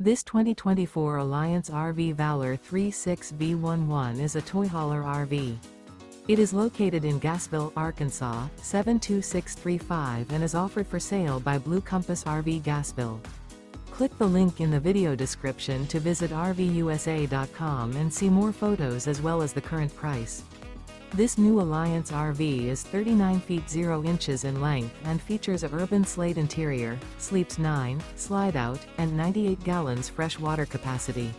This 2024 Alliance RV Valor 36V11 is a toy hauler RV. It is located in Gassville, Arkansas, 72635 and is offered for sale by Blue Compass RV Gassville. Click the link in the video description to visit RVUSA.com and see more photos as well as the current price. This new Alliance RV is 39 feet 0 inches in length and features a URBAN SLATE interior, sleeps 9, slide-out, and 98 gallons fresh water capacity.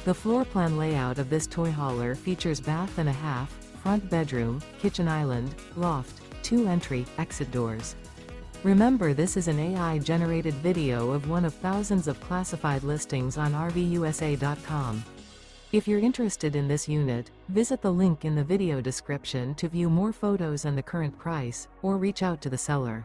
The floor plan layout of this toy hauler features bath and a half, front bedroom, kitchen island, loft, 2 entry, exit doors. Remember, this is an AI-generated video of one of thousands of classified listings on RVUSA.com. If you're interested in this unit, visit the link in the video description to view more photos and the current price, or reach out to the seller.